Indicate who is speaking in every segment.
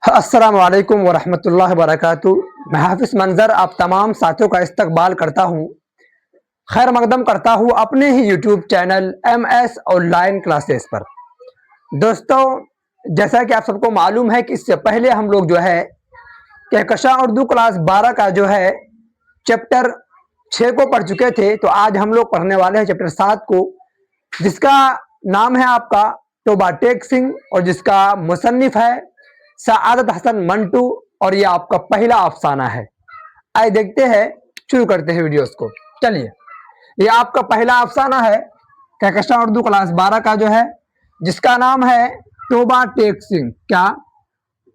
Speaker 1: अस्सलाम वालेकुम वरहमतुल्लाहि वबरकातुहू। मैं हाफिज मंजर आप तमाम साथियों का इस्तकबाल करता हूँ, खैर मकदम करता हूँ अपने ही YouTube channel MS online classes पर। दोस्तों, जैसा कि आप सबको मालूम है कि इससे पहले हम लोग जो है कहकशां उर्दू क्लास 12 का जो है चैप्टर 6 को पढ़ चुके थे। तो आज हम लोग पढ़ने वाले हैं चैप्टर 7 को, जिसका नाम है आपका तोबा टेक सिंह और जिसका मुसन्निफ है सआदत हसन मंटू, और ये आपका पहला अफसाना है। आइए देखते हैं, शुरू करते हैं वीडियोस को। चलिए, ये आपका पहला अफसाना है कहकशां उर्दू क्लास 12 का जो है, जिसका नाम है तोबा टेक सिंह। क्या?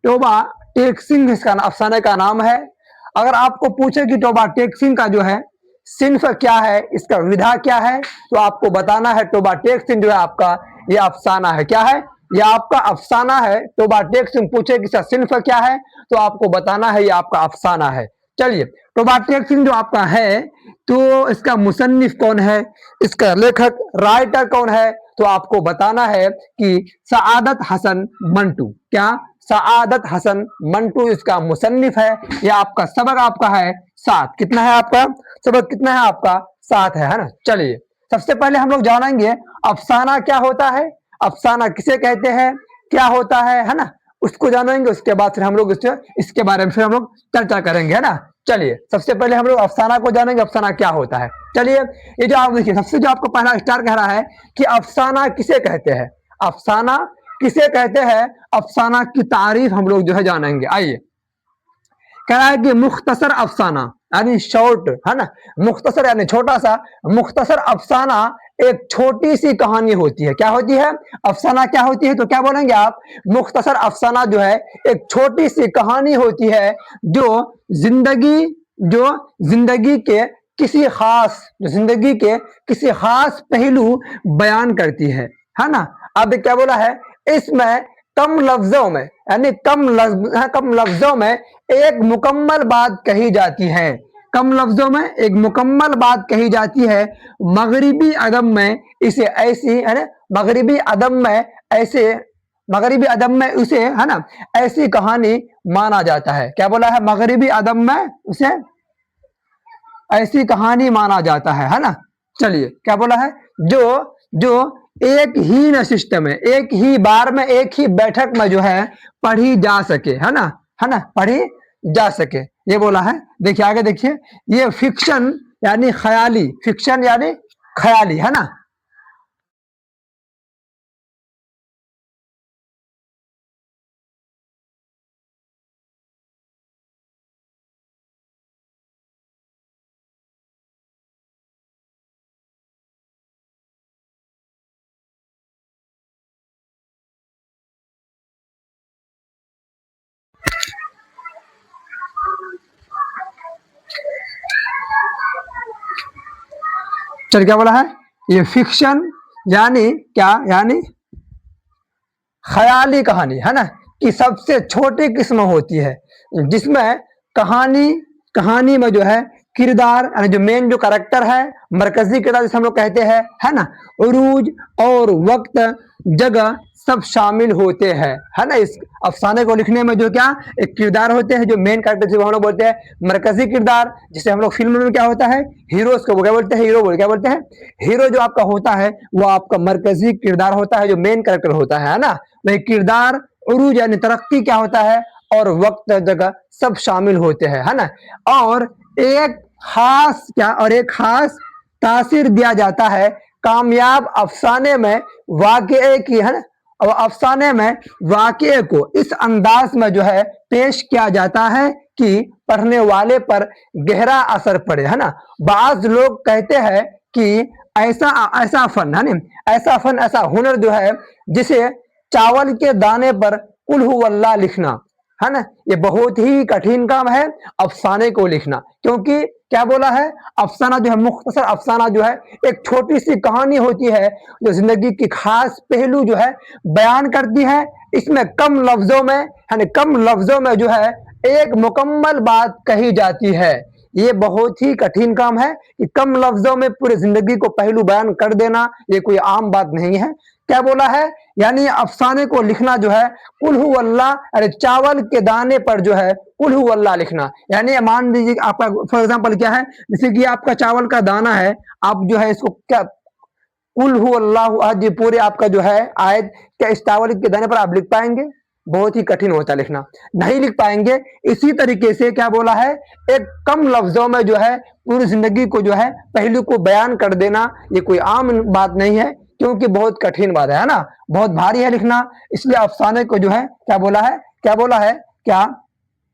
Speaker 1: तोबा टेक सिंह इसका अफसाने का नाम है। अगर आपको पूछे कि तोबा टेक सिंह का जो है सिन्फ क्या है, इसका विधा क्या है, तो आपको बताना है तोबा टेक सिंह जो है आपका ये अफसाना है। क्या है? ये आपका अफसाना है। तोबा टेक सिंह पूछे कि इसका सिन्फ क्या है, तो आपको बताना है ये आपका अफसाना है। चलिए, तोबा टेक सिंह जो आपका है, तो इसका मुसन्निफ कौन है, इसका लेखक राइटर कौन है, तो आपको बताना है कि सआदत हसन मंटू। क्या? सआदत हसन मंटू इसका मुसन्निफ है। यह आपका सबक आपका है 7। कितना है आपका सबक? कितना है आपका? 7 है ना। चलिए, सबसे पहले हम लोग जानेंगे अफसाना क्या होता है, अफसाना किसे कहते हैं, क्या होता है ना, उसको जानेंगे। उसके बाद फिर हम लोग इसके बारे में फिर हम लोग चर्चा करेंगे, है ना। चलिए, सबसे पहले हम लोग अफसाना को जानेंगे, अफसाना क्या होता है। चलिए, ये जो आप देखिए, सबसे जो आपको पहला स्टार कह रहा है कि अफसाना किसे कहते हैं, अफसाना किसे कहते हैं, अफसाना की तारीफ हम लोग जो है जानेंगे। आइए, कह रहा है कि मुख्तसर अफसाना यानी शॉर्ट, है ना, मुख्तसर यानी छोटा सा, मुख्तसर अफसाना एक छोटी सी कहानी होती है। क्या होती है? अफसाना क्या होती है, तो क्या बोलेंगे आप? मुख्तसर अफसाना जो है एक छोटी सी कहानी होती है जो जिंदगी के किसी खास जिंदगी के किसी खास पहलू बयान करती है ना। अब क्या बोला है, इसमें कम लफ्जों में यानी कम लफ्जों में एक मुकम्मल बात कही जाती है। कम लफ्जों में एक मुकम्मल बात कही जाती है। मगरिबी अदब में इसे ऐसी, है ना, मगरिबी अदब में उसे, है ना, ऐसी कहानी माना जाता है। क्या बोला है? मगरिबी अदब में उसे ऐसी कहानी माना जाता है ना। चलिए, क्या बोला है? जो जो एक ही नशिस्त में, एक ही बार में, एक ही बैठक में जो है पढ़ी जा सके, है ना, पढ़ी जा सके, ये बोला है। देखिए आगे देखिए, ये फिक्शन यानी ख्याली, फिक्शन यानी ख्याली, है ना। चल, क्या बोला है? ये फिक्शन यानी क्या, यानी ख्याली कहानी, है ना, कि सबसे छोटी किस्म होती है, जिसमें कहानी में जो है किरदार यानी जो मेन जो करेक्टर है, मरकजी किरदार जिसे हम लोग कहते हैं, है ना, उरूज और वक्त, जगह सब शामिल होते हैं, है ना। इस अफसाने को लिखने में जो क्या एक किरदार होते हैं, जो मेन कैरेक्टर जिसे हम लोग बोलते हैं मरकजी किरदार, जिसे हम लोग फिल्म में क्या होता है हीरोज को क्या बोलते हैं, क्या बोलते हैं, हीरो जो आपका होता है वो आपका मरकजी किरदार होता है, जो मेन कैरेक्टर होता है ना। वही किरदार, उरूज यानी तरक्की क्या होता है, और वक्त जगह सब शामिल होते हैं, है ना। और एक खास तासीर दिया जाता है कामयाब अफसाने में वाकये की, है ना, और अफसाने में वाकये को इस अंदाज में जो है पेश किया जाता है कि पढ़ने वाले पर गहरा असर पड़े, है ना। बाज लोग कहते हैं कि ऐसा फन, है ना, ऐसा हुनर जो है जिसे चावल के दाने पर कुल हु अल्लाह लिखना, है ना, ये बहुत ही कठिन काम है अफसाने को लिखना। क्योंकि क्या बोला है, अफसाना जो है, मुख्तसर अफसाना जो है एक छोटी सी कहानी होती है जो जिंदगी की खास पहलू जो है बयान करती है। इसमें कम लफ्जों में, यानी कम लफ्जों में जो है एक मुकम्मल बात कही जाती है। ये बहुत ही कठिन काम है कि कम लफ्जों में पूरी जिंदगी को पहलू बयान कर देना, ये कोई आम बात नहीं है। क्या बोला है, यानी अफसाने को लिखना जो है कुल हु अल्लाह, अरे चावल के दाने पर जो है कुल हु अल्लाह लिखना। यानी मान लीजिए आपका फॉर एग्जांपल क्या है, जैसे कि आपका चावल का दाना है, आप जो है इसको क्या कुल हु अल्लाह अहद, ये पूरे आपका जो है आयत, क्या इस चावल के दाने पर आप लिख पाएंगे? बहुत ही कठिन होता है लिखना, नहीं लिख पाएंगे। इसी तरीके से क्या बोला है, एक कम लफ्जों में जो है पूरी जिंदगी को जो है पहलू को बयान कर देना, ये कोई आम बात नहीं है, क्योंकि बहुत कठिन बात है ना, बहुत भारी है लिखना। इसलिए अफसाने को जो है क्या बोला है, क्या बोला है, क्या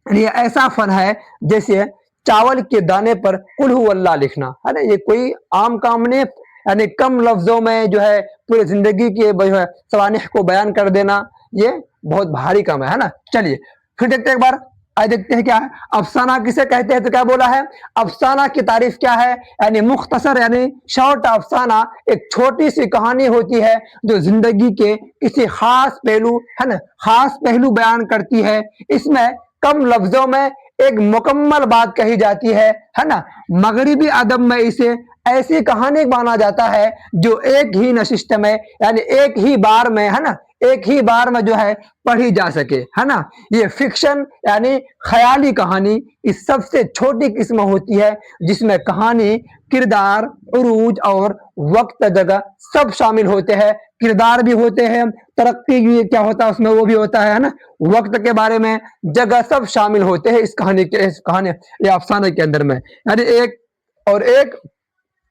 Speaker 1: ये ऐसा फन है जैसे चावल के दाने पर कुल हु अल्लाह लिखना, है ना, ये कोई आम काम नहीं, यानी कम लफ्जों में जो है पूरी जिंदगी के जो है सवानिह को बयान कर देना, ये बहुत भारी काम है ना। चलिए फिर देखते हैं एक बार, आइए देखते हैं क्या है अफसाना किसे कहते हैं। तो क्या बोला है, अफसाना की तारीफ क्या है, यानी मुख्तसर यानी शॉर्ट अफसाना एक छोटी सी कहानी होती है जो जिंदगी के किसी खास पहलू, है ना, खास पहलू बयान करती है। इसमें कम लफ्जों में एक मुकम्मल बात कही जाती है ना। मगरिबी अदब में इसे ऐसी कहानी माना जाता है जो एक ही नशिस्त में, यानी एक ही बार में, है ना, एक ही बार में जो है पढ़ी जा सके, है ना। ये फिक्शन यानी ख्याली कहानी इस सबसे छोटी किस्म होती है जिसमें कहानी, किरदार, उरूज और वक्त जगह सब शामिल होते हैं। किरदार भी होते हैं, तरक्की भी क्या होता है उसमें वो भी होता है ना, वक्त के बारे में, जगह सब शामिल होते हैं इस कहानी या अफसाने के अंदर में। यानी एक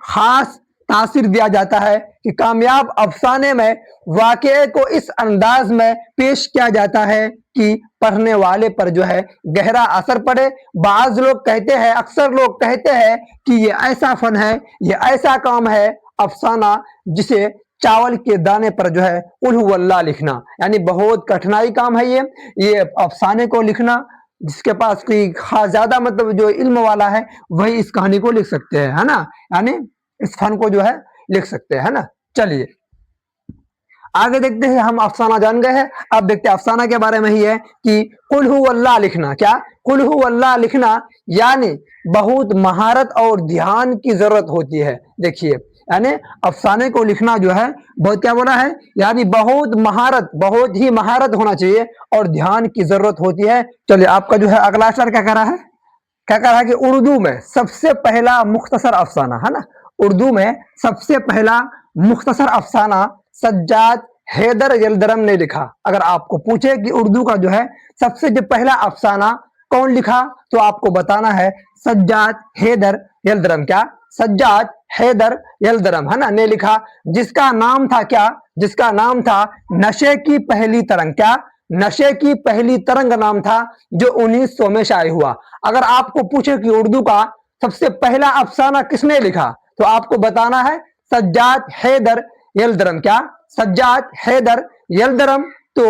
Speaker 1: खास तासीर दिया जाता है कि कामयाब अफसाने में वाकये को इस अंदाज में पेश किया जाता है कि पढ़ने वाले पर जो है गहरा असर पड़े। बाज लोग कहते हैं, अक्सर लोग कहते हैं कि ये ऐसा फन है, ये ऐसा काम है अफसाना जिसे चावल के दाने पर जो है कुल हु अल्लाह लिखना, यानी बहुत कठिनाई काम है ये अफसाने को लिखना। जिसके पास कोई खास ज्यादा मतलब जो इल्म वाला है वही इस कहानी को लिख सकते हैं, है ना, यानी इस फन को जो है लिख सकते हैं, है ना। चलिए आगे देखते हैं, हम अफसाना जान गए हैं, अब देखते हैं अफसाना के बारे में ही है कि कुल हु अल्लाह लिखना। क्या कुल हु अल्लाह लिखना, यानी बहुत महारत और ध्यान की जरूरत होती है। देखिए यानी अफसाने को लिखना जो है बहुत, क्या बोला है, यानी बहुत महारत, बहुत ही महारत होना चाहिए और ध्यान की जरूरत होती है। चलिए आपका जो है अगला अक्षर क्या कह रहा है, क्या कह रहा है कि उर्दू में सबसे पहला मुख्तसर अफसाना, है ना, उर्दू में सबसे पहला मुख्तसर अफसाना सज्जाद हैदर यलदरम ने लिखा। अगर आपको पूछे कि उर्दू का जो है सबसे जो पहला अफसाना कौन लिखा, तो आपको बताना है सज्जाद हैदर यलदरम। क्या सज्जाद हैदर यलदरम, है ना, ने लिखा, जिसका नाम था क्या, जिसका नाम था नशे की पहली तरंग। क्या नशे की पहली तरंग नाम था, जो 1900 में शाये हुआ। अगर आपको पूछे कि उर्दू का सबसे पहला अफसाना किसने लिखा, तो आपको बताना है सज्जाद हैदर यलदरम। क्या सज्जाद हैदर यलदरम। तो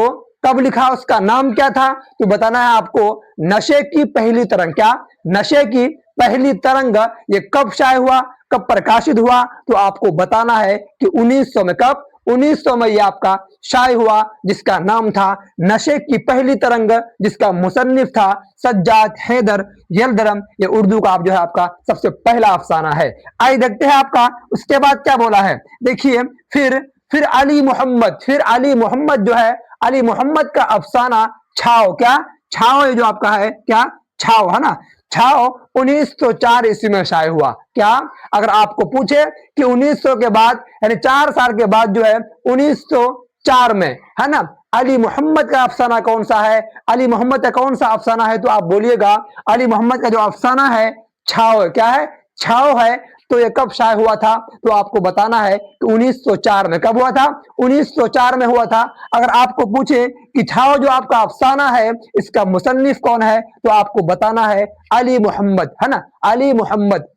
Speaker 1: कब लिखा, उसका नाम क्या था, तो बताना है आपको नशे की पहली तरंग। क्या नशे की पहली तरंग ये कब शाये हुआ, कब प्रकाशित हुआ, तो आपको बताना है कि 1900 में। कब 1900 में ये आपका शाये हुआ, जिसका नाम था नशे की पहली तरंग, जिसका मुसन्निफ था सज्जाद हैदर यलदरम। ये उर्दू का आप जो है आपका सबसे पहला अफसाना है। आइए देखते हैं आपका उसके बाद क्या बोला है। देखिए फिर अली मोहम्मद, फिर अली मोहम्मद जो है, अली मोहम्मद का अफसाना छाओ। क्या छाओ, ये जो आपका है क्या छाओ, है ना, छाओ 1904 ईस्वी में शाये हुआ। क्या अगर आपको पूछे कि 1900 के बाद यानी 4 साल के बाद जो है 1904 में, है ना, अली मोहम्मद का अफसाना कौन सा है, अली मोहम्मद का कौन सा अफसाना है, तो आप बोलिएगा अली मोहम्मद का जो अफसाना है छाओ है। क्या है छाओ है। तो ये कब शाये हुआ था, तो आपको बताना है कि 1904 में। कब हुआ था, 1904 में हुआ था। अगर आपको पूछे कि छाओ जो आपका अफसाना है इसका मुसन्निफ कौन है, तो आपको बताना है अली मोहम्मद, है ना, अली मोहम्मद।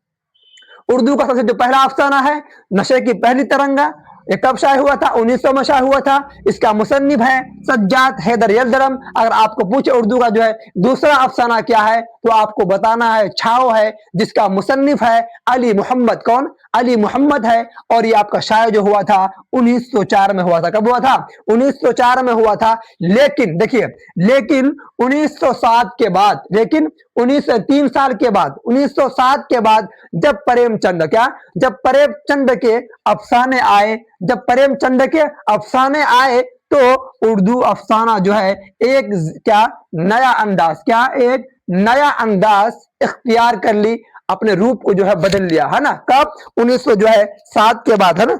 Speaker 1: उर्दू का सबसे जो पहला अफसाना है नशे की पहली तरंगा, ये कब शाये हुआ था, 1900 में शाये हुआ था। इसका मुसन्निफ है सज्जाद हैदर यलदरम। अगर आपको पूछे उर्दू का जो है दूसरा अफसाना क्या है, तो आपको बताना है छाओ है, जिसका मुसन्निफ है अली मोहम्मद। कौन, अली मोहम्मद है और ये आपका शायद जो हुआ था 1904 में हुआ था। कब हुआ था? 1904 में हुआ था। लेकिन देखिए, लेकिन 1907 के बाद, लेकिन 3 साल के बाद, 1907 के बाद जब प्रेमचंद जब प्रेमचंद के अफसाने आए, जब प्रेमचंद के अफसाने आए तो उर्दू अफसाना जो है एक नया अंदाज, एक नया अंदाज इख्तियार कर ली, अपने रूप को जो है बदल लिया, है ना। कब? 1907 के बाद, है ना।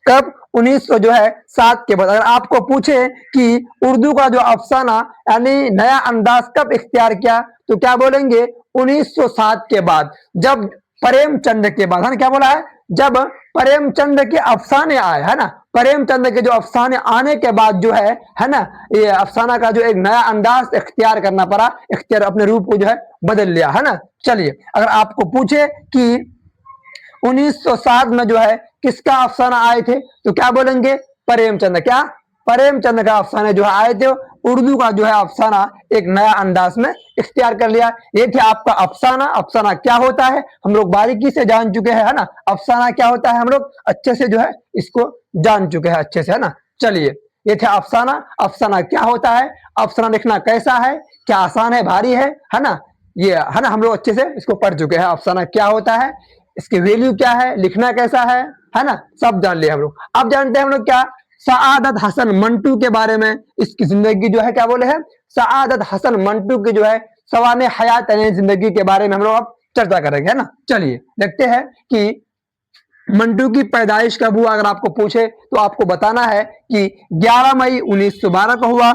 Speaker 1: कब? 1907 के बाद। अगर आपको पूछे कि उर्दू का जो अफसाना यानी नया अंदाज कब इख्तियार किया, तो क्या बोलेंगे? 1907 के बाद, जब प्रेमचंद के बाद, है ना। क्या बोला है? जब प्रेमचंद के अफसाने आए, है ना। प्रेमचंद के जो अफसाने आने के बाद जो है ना, ये अफसाना का जो एक नया अंदाज इख्तियार करना पड़ा, इख्तियार अपने रूप को जो है बदल लिया, है ना। चलिए, अगर आपको पूछे कि 1907 में जो है किसका अफसाना आए थे, तो क्या बोलेंगे? प्रेमचंद। प्रेमचंद का अफसाने जो है आए थे। उर्दू का जो है अफसाना एक नया अंदाज में इख्तियार कर लिया। ये थे आपका अफसाना। अफसाना क्या होता है हम लोग बारीकी से जान चुके हैं, है ना। अफसाना क्या होता है हम लोग अच्छे से जो है इसको जान चुके हैं अच्छे से, है ना। चलिए, ये थे अफसाना। अफसाना क्या होता है, अफसाना लिखना कैसा है, क्या आसान है, भारी है ना। ये, है ना, हम लोग अच्छे से इसको पढ़ चुके हैं। अफसाना क्या होता है, इसकी वैल्यू क्या है, लिखना कैसा है ना, सब जान लिया हम लोग। अब जानते हैं हम लोग क्या, सआदत हसन मंटू के बारे में। इसकी जिंदगी जो है क्या बोले हैं, सआदत हसन मंटू की जो है सवाने हयात यानी जिंदगी के बारे में हम लोग अब चर्चा करेंगे, है ना। चलिए देखते हैं कि मंटू की पैदाइश कब हुआ। अगर आपको पूछे तो आपको बताना है कि 11 मई 1912 को हुआ।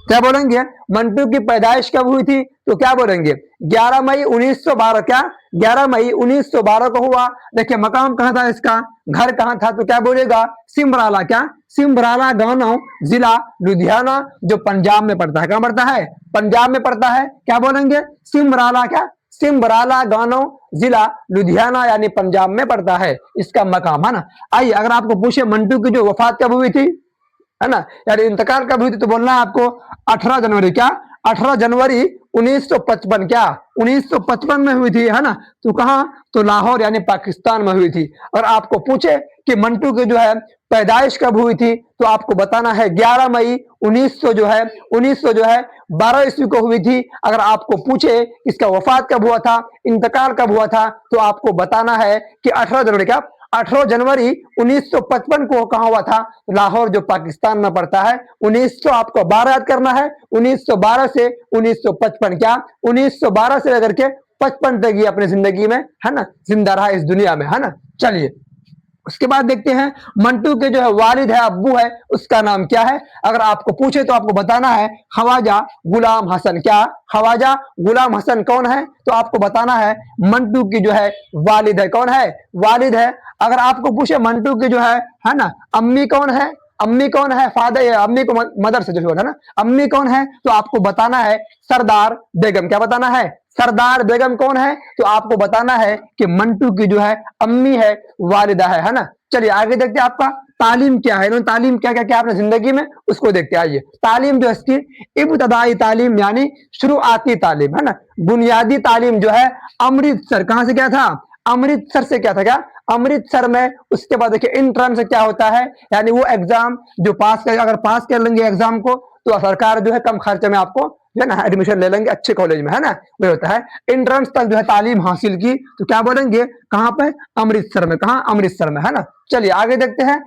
Speaker 1: क्या बोलेंगे? मंटू की पैदाइश कब हुई थी, तो क्या बोलेंगे? 11 मई 1912। क्या? 11 मई 1912 को हुआ। देखिए, मकाम कहाँ था इसका, घर कहाँ था, तो क्या बोलेगा? सिमराला। क्या? सिमराला गांव, जिला लुधियाना, जो पंजाब में पड़ता है। कहाँ पड़ता है? पंजाब में पड़ता है। क्या बोलेंगे? सिमराला। क्या? सिमराला गांव, जिला लुधियाना यानी पंजाब में पड़ता है इसका मकाम, है ना। आइए, अगर आपको पूछे मंटू की जो वफात कब हुई थी, है ना, यानी इंतकाल कब हुई थी, तो बोलना है आपको 18 जनवरी। क्या? 18 जनवरी 1955। क्या? 1955 में हुई थी, है ना। तो कहां? तो लाहौर यानी पाकिस्तान में हुई थी। और आपको पूछे कि मंटू की जो है पैदाइश कब हुई थी, तो आपको बताना है 11 मई 1900 जो है 12 ईस्वी को हुई थी। अगर आपको पूछे इसका वफात कब हुआ था, इंतकाल कब हुआ था, तो आपको बताना है कि 18 जनवरी। क्या? 18 जनवरी 1955 को कहा हुआ था, लाहौर जो पाकिस्तान में पड़ता है। 1900 आपको 12 याद करना है, 1912 से 1955। क्या? 1912 से लेकर के 55 तक ये अपनी जिंदगी में, है ना, जिंदा रहा इस दुनिया में, है ना। चलिए, उसके बाद देखते हैं मंटू के जो है वालिद है, अब्बू है, उसका नाम क्या है। अगर आपको पूछे तो आपको बताना है ख्वाजा गुलाम हसन। क्या? ख्वाजा गुलाम हसन कौन है, तो आपको बताना है मंटू की जो है वालिद है। कौन है? वालिद है। अगर आपको पूछे मंटू की जो है ना, अम्मी कौन है, अम्मी कौन है, फादर, अम्मी को मदर से जो है ना, अम्मी कौन है, तो आपको बताना है सरदार बेगम। क्या बताना है? सरदार बेगम कौन है, तो आपको बताना है कि मंटू की जो है अम्मी है, वालिदा है ना। चलिए आगे देखते हैं आपका तालीम क्या है, तालीम क्या क्या क्या आपने जिंदगी में, उसको देखते आइए। तालीम जो इसकी इब्तदाई तालीम यानी शुरुआती तालीम, है ना, बुनियादी तालीम जो है अमृतसर। कहां से क्या था? अमृतसर से क्या था? क्या? अमृतसर में। उसके बाद देखिए इंट्रेंस से क्या होता है, यानी वो एग्जाम जो अगर पास कर लेंगे एग्जाम को, तो सरकार जो है कम खर्चे में आपको जो है ना एडमिशन ले लेंगे अच्छे कॉलेज में, है ना। वो होता है एंट्रेंस तक जो है तालीम हासिल की, तो क्या बोलेंगे? कहां पे? अमृतसर में। कहां? अमृतसर में, है ना। चलिए आगे देखते हैं।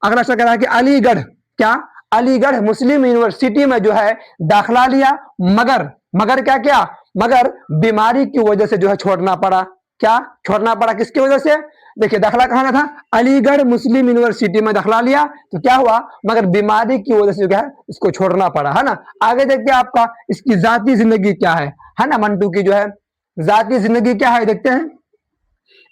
Speaker 1: अगला सवाल है कि अलीगढ़। क्या? अलीगढ़ मुस्लिम यूनिवर्सिटी में जो है दाखिला लिया, मगर क्या क्या, मगर बीमारी की वजह से जो है छोड़ना पड़ा। क्या छोड़ना पड़ा? किसकी वजह से? देखिए दाखिला कहां था? अलीगढ़ मुस्लिम यूनिवर्सिटी में दाखिला लिया, तो क्या हुआ? मगर बीमारी की वजह से क्या है इसको छोड़ना पड़ा, है ना। आगे देखते हैं आपका इसकी जाती जिंदगी क्या है ना, मंटू की जो है जाती जिंदगी क्या है, देखते हैं।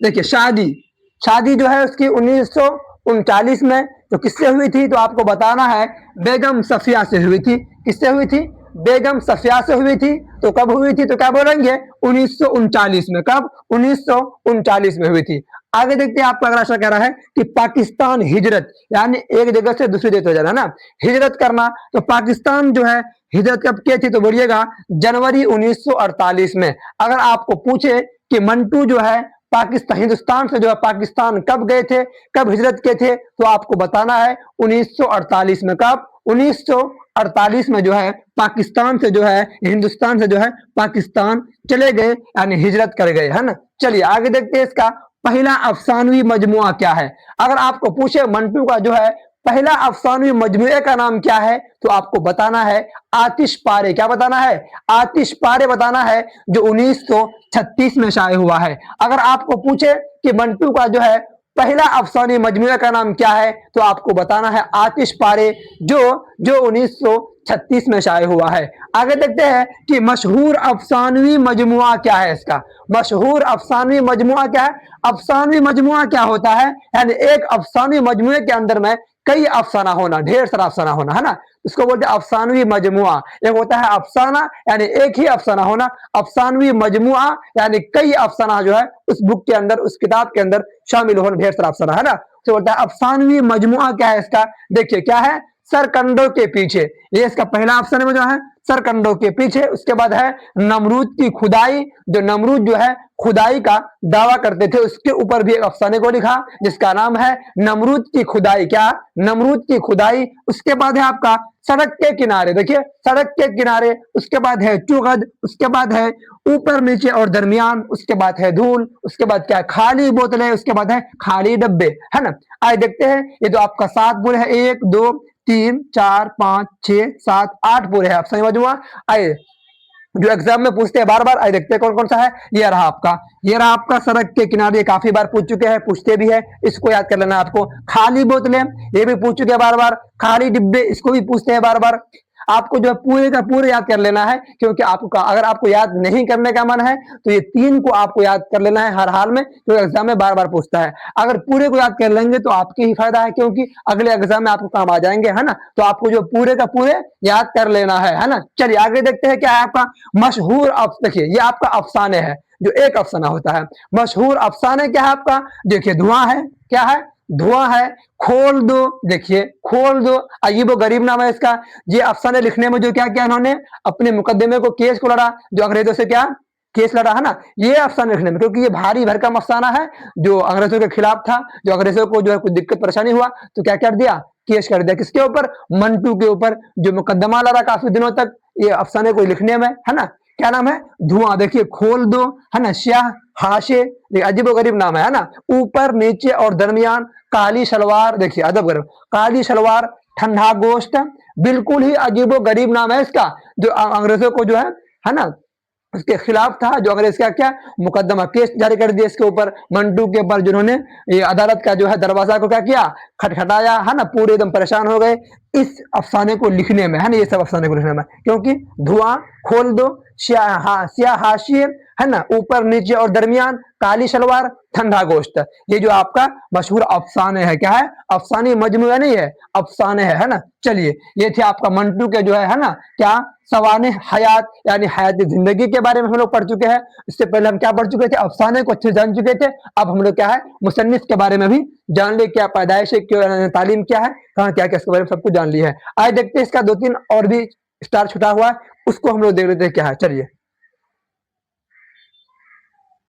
Speaker 1: देखिए शादी जो है उसकी 1939 में, तो किससे हुई थी, तो आपको बताना है बेगम सफिया से हुई थी। किससे हुई थी? बेगम सफिया से हुई थी। तो कब हुई थी, तो क्या बोलेंगे? 1939 में। कब? 1939 में हुई थी। आगे देखते हैं आपका अगला कह रहा है कि पाकिस्तान हिजरत, यानी एक जगह से दूसरी जगह जाना, है ना, हिजरत करना। तो पाकिस्तान जो है हिजरत कब की थी, तो बोलिएगा जनवरी 1948 में। अगर आपको पूछे कि मंटू जो है पाकिस्तान हिंदुस्तान से जो है पाकिस्तान कब गए थे, कब हिजरत किए थे, तो आपको बताना है 1948 में। कब? 1948 में जो है पाकिस्तान से जो है हिंदुस्तान से जो है पाकिस्तान चले गए, यानी हिजरत कर गए, है ना। चलिए आगे देखते हैं इसका पहला अफसानवी मजमुआ क्या है। अगर आपको पूछे मंटू का जो है पहला अफसानवी मजमुए का नाम क्या है, तो आपको बताना है आतिश पारे। क्या बताना है? आतिश पारे बताना है, जो 1936 में शाये हुआ है। अगर आपको पूछे कि मंटू का जो है पहला अफसानी मजमुए का नाम क्या है, तो आपको बताना है आतिश पारे, जो 1936 में शाये हुआ है। आगे देखते हैं कि मशहूर अफसानवी मजमुआ क्या है। इसका मशहूर अफसानवी मजमुआ क्या है? अफसानवी मजमुआ क्या होता है? यानी एक अफसानवी मजमुए के अंदर में कई अफसाना होना, ढेर सारा अफसाना होना, है ना। इसको बोलते हैं अफसानवी मजमुआ। एक होता है अफसाना, यानी एक ही अफसाना होना। अफसानवी मजमुआ यानी कई अफसाना जो है उस बुक के अंदर, उस किताब के अंदर शामिल होना, ढेर सारा अफसाना, है ना। तो बोलता है अफसानवी मजमुआ क्या है इसका। देखिए क्या है, सरकंडों के पीछे, ये इसका पहला अफसाने में जो है सरकंडों के पीछे। उसके बाद है नमरूद की खुदाई, जो नमरूद जो है खुदाई का दावा करते थे, उसके ऊपर भी एक अफसाने को लिखा जिसका नाम है नमरूद की खुदाई। क्या? नमरूद की खुदाई। उसके बाद है आपका सड़क के किनारे, देखिए सड़क के किनारे। उसके बाद है चुगद, उसके बाद है ऊपर नीचे और दरमियान, उसके बाद है धूल, उसके बाद क्या है खाली बोतलें, उसके बाद है खाली डब्बे, है ना। आइए देखते हैं, ये तो आपका 7 पूरे है, 1 2 3 4 5 6 7 8 पूरे है अफसाने मजमुआ। आइए जो एग्जाम में पूछते हैं बार बार, आइए देखते हैं कौन कौन सा है। ये रहा आपका, ये रहा आपका सड़क के किनारे, ये काफी बार पूछ चुके हैं, पूछते भी है, इसको याद कर लेना आपको। खाली बोतलें, ये भी पूछ चुके हैं बार बार। खाली डिब्बे, इसको भी पूछते हैं बार बार। आपको जो है पूरे का पूरे याद कर लेना है, क्योंकि आपका अगर आपको याद नहीं करने का मन है तो ये 3 को आपको याद कर लेना है हर हाल में, क्योंकि एग्जाम में बार बार पूछता है। अगर पूरे को याद कर लेंगे तो आपके ही फायदा है, क्योंकि अगले एग्जाम में आपको काम आ जाएंगे, है ना। तो आपको जो पूरे का पूरे याद कर लेना है ना। चलिए आगे देखते हैं क्या है आपका मशहूर देखिए ये आपका अफसाने है, जो एक अफसाना होता है। मशहूर अफसाने क्या है आपका? देखिए धुआं है, क्या है? धुआं है। खोल दो, देखिए खोल दो, अजीबो गरीब नाम है इसका। ये अफसाने लिखने में जो क्या किया इन्होंने, अपने मुकदमे को, केस को लड़ा, जो अंग्रेजों से क्या केस लड़ा, है ना। ये अफसाने लिखने में, क्योंकि ये भारी भरकम अफसाना है जो अंग्रेजों के खिलाफ था, जो अंग्रेजों को जो है कुछ दिक्कत परेशानी हुआ तो क्या कर दिया, केस कर दिया। किसके ऊपर? मंटू के ऊपर, जो मुकदमा लड़ा काफी दिनों तक ये अफसाने को लिखने में, है ना। क्या नाम है? धुआं। देखिए खोल दो, है ना, स्याह हाशे, अजीबो गरीब नाम है ना। ऊपर नीचे और दरमियान, काली सलवार, देखिए अदब गरीब, काली सलवार, ठंडा गोश्त, बिल्कुल ही अजीबो गरीब नाम है इसका, जो अंग्रेजों को जो है ना उसके खिलाफ था, जो अंग्रेज का क्या मुकदमा, केस जारी कर दिया इसके ऊपर, मंटू के ऊपर, जिन्होंने ये अदालत का जो है दरवाजा को क्या किया, खटखटाया, है ना। पूरे एकदम परेशान हो गए इस अफसाने को लिखने में, है ना, ये सब अफसाने को लिखने में, क्योंकि धुआं, खोल दो, स्याह हाशिए, है ना, ऊपर नीचे और दरमियान, काली सलवार, ठंडा गोश्त, ये जो आपका मशहूर अफसाने है। क्या है? अफसानी मजमुआ नहीं है, अफसाने है ना। चलिए ये थे आपका मंटू के जो है ना क्या सवाने हयात, यानी हयात जिंदगी के बारे में हम लोग पढ़ चुके हैं। इससे पहले हम क्या पढ़ चुके थे? अफसाने को अच्छे से जान चुके थे। अब हम लोग क्या है मुसन्निफ के बारे में भी जान ले, क्या पैदाइश है, क्यों तालीम क्या है, कहाँ क्या क्या, इसके बारे में सब कुछ जान लिया है। आइए देखते हैं इसका 2-3 और भी स्टार छुटा हुआ है, उसको हम लोग देख लेते हैं क्या है। चलिए